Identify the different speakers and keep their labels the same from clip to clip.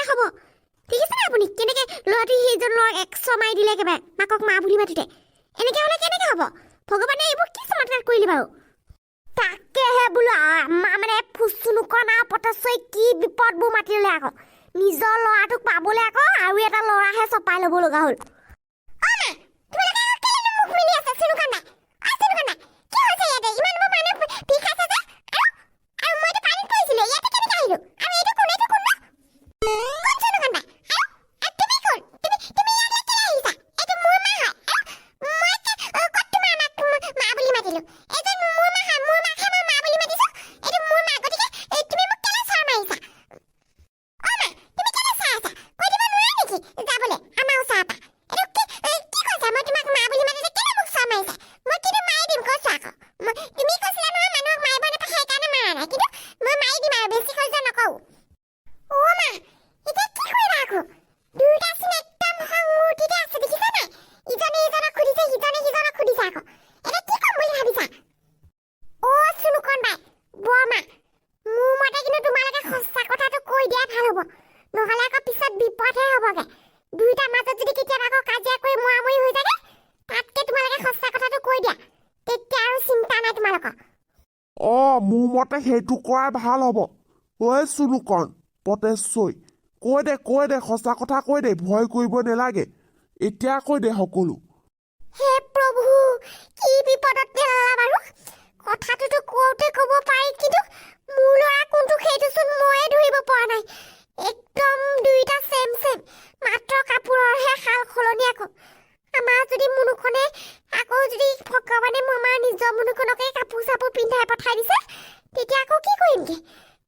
Speaker 1: হ'ব দেখিছেনে আপুনি কেনেকে ল'ৰাটো সেইজন ল'ৰাক 100 মাৰি দিলে একেবাৰে মাকক মা বুলি মাতিতে এনেকে হ'লে কেনেকে হ'ব ভগৱানে এইবোৰ কি চমৎকাৰ কৰিলে বাৰু তাকেহে বোলো আমাৰ মানে ফুচুনুকন আৰু পটচই কি বিপদবোৰ মাতিলে আকৌ নিজৰ ল'ৰাটোক পাবলৈ আকৌ আৰু এটা ল'ৰাহে চপাই ল'ব লগা হ'ল
Speaker 2: মোৰ মতে সেইটো কৰাই ভাল হ'ব ঐ চুনুকণ পটেশ্বই কৈ দে সঁচা কথা কৈ দে ভয় কৰিব নালাগে এতিয়া কৈ দে সকলো
Speaker 1: হে প্ৰভু কি বিপদত পেলালা বাৰু কথাটোতো কওঁতে ক'ব পাৰি কিন্তু মোৰ ল'ৰা কোনটো সেইটোচোন ময়ে ধৰিব পৰা নাই একদম দুইটা চেম মাত্ৰ কাপোৰৰহে সাল সলনি আকৌ আমাৰ যদি মুনুখনে আকৌ যদি ভগৱানে আমাৰ নিজৰ মুনুখনকে কাপোৰ চাপোৰ পিন্ধাই পঠাই দিছে তেতিয়া আকৌ কি কৰিমগে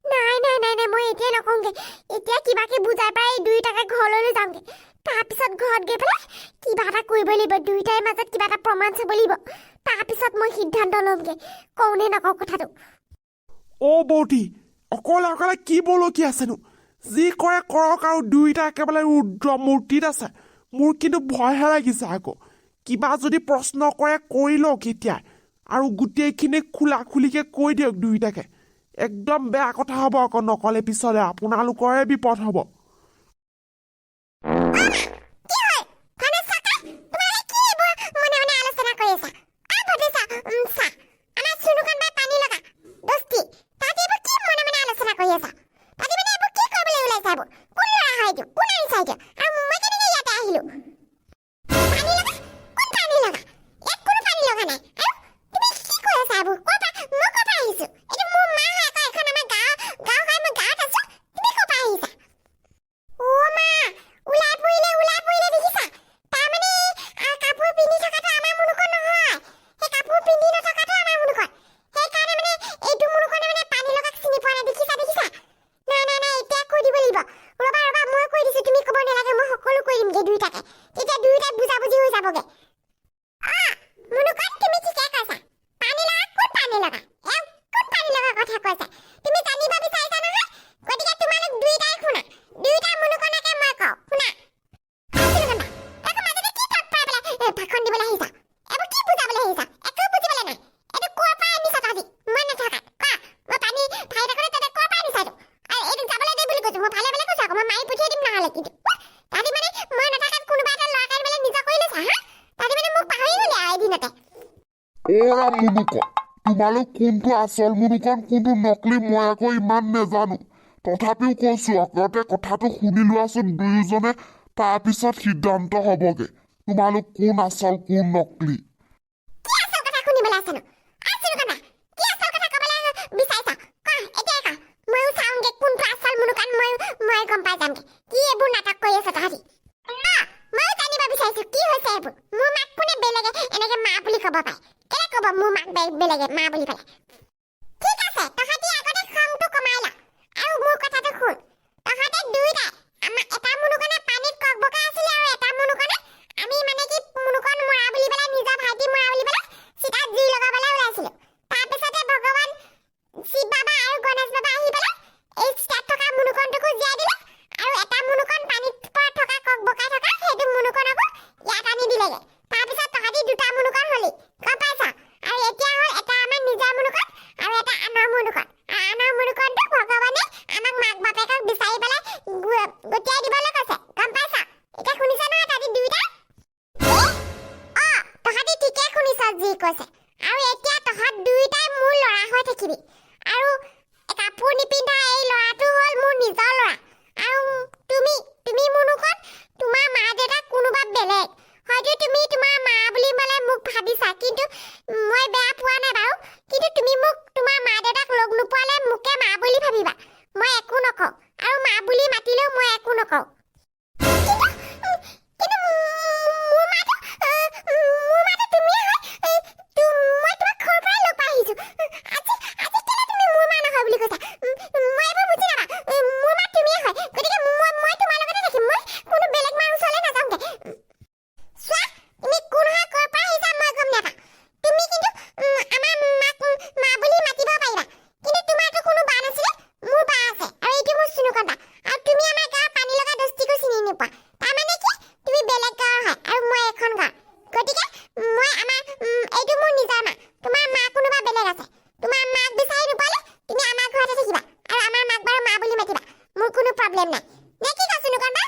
Speaker 1: নাই মই এতিয়া নকওঁগে এতিয়া কিবাকে বুজাই পাই দুইটাকে ঘৰলৈ যাওঁগে তাৰপিছত ঘৰত গৈ পেলাই কিবা এটা কৰিব লাগিব দুইটাৰ মাজত কিবা এটা প্ৰমাণ চাব লাগিব তাৰপিছত মই সিদ্ধান্ত ল'মগে কওঁনে নকওঁ কথাটো
Speaker 2: বৌটি অকলে কি বলকি আছেনো যি কৰে কৰক আৰু দুইটা একেবাৰে ৰুদ্ৰ মূৰ্তিত আছে মোৰ কিন্তু ভয়হে লাগিছে আকৌ কিবা যদি প্ৰশ্ন কৰে কৰি লওক এতিয়া আৰু গোটেইখিনি খোলাখুলিকে কৈ দিয়ক দুইটাকে একদম বেয়া কথা হ'ব আকৌ নকলে পিছলে আপোনালোকৰে বিপদ হ'ব মুনুকন তোমালোক কোনটো আচল মুনুকন কোনটো নকলি মই আকৌ ইমান নেজানো তথাপিও কৈছো আগতে কথাটো শুনি লোৱাচোন দুয়োজনে তাৰপিছত সিদ্ধান্ত হ'বগে তোমালোক কোন আচল কোন নকলি
Speaker 1: বেলেগে মা বুলি পেলাই ঠিক আছে তহঁতি আগতে খংটো কমাই ল আৰু মোৰ কথাটো শুন তহঁতে দুইটাই আমাৰ এটা মুনুকনে পানীত ককবকা আছিলে আৰু এটা মুনুকনে আমি মানে কি মুনুকন মৰা বুলি পেলাই নিজৰ ভাইটি মৰা বুলি পেলাই চিতাত জুই লগাবলৈ ওলাইছিলো তাৰপিছতে ভগৱান শিৱ বাবা আৰু গণেশ বাবা আহি পেলাই এই চিতাত থকা মুনুকনটোকো জীয়াই দিলে আৰু এটা নকৰোঁ কিন্তু মোৰ মাতো তুমিয়ে হয় মই তোমাক ঘৰৰ পৰাই লগ পাই আহিছোঁ আজি কেলে তুমি মোৰ মা নহয় বুলি কৈছা মই এইবোৰ বুজি নাপাওঁ মোৰ মা তুমিয়ে হয় গতিকে মই তোমাৰ লগতে থাকিম মই কোনো বেলেগ মাৰ ওচৰলৈ নাযাওঁগে চোৱা তুমি কোন হয় ক'ৰ পৰা আহিছা মই গম নাপাওঁ তুমি কিন্তু আমাৰ মাক মা বুলি মাতিব পাৰিবা কিন্তু তোমাৰতো কোনো বা নাছিলে মোৰ বা আছে আৰু এইটো মোৰ চুনুকন বা আৰু তুমি আমাৰ গাঁৱৰ পানী লগা দস্তিকো চিনি নোপোৱা তাৰমানে কি তুমি বেলেগ গাঁৱৰ হয় আৰু মই এখন গাঁৱৰ গতিকে মই আমাৰ এইটো মোৰ নিজৰ মা তোমাৰ মা কোনোবা বেলেগ আছে তোমাৰ মাক বিচাৰি নোপালে তুমি আমাৰ ঘৰতে থাকিবা আৰু আমাৰ মাক বাৰু মা বুলি মাতিবা মোৰ কোনো প্ৰব্লেম নাই নে কি কৈছো চুনুকন বা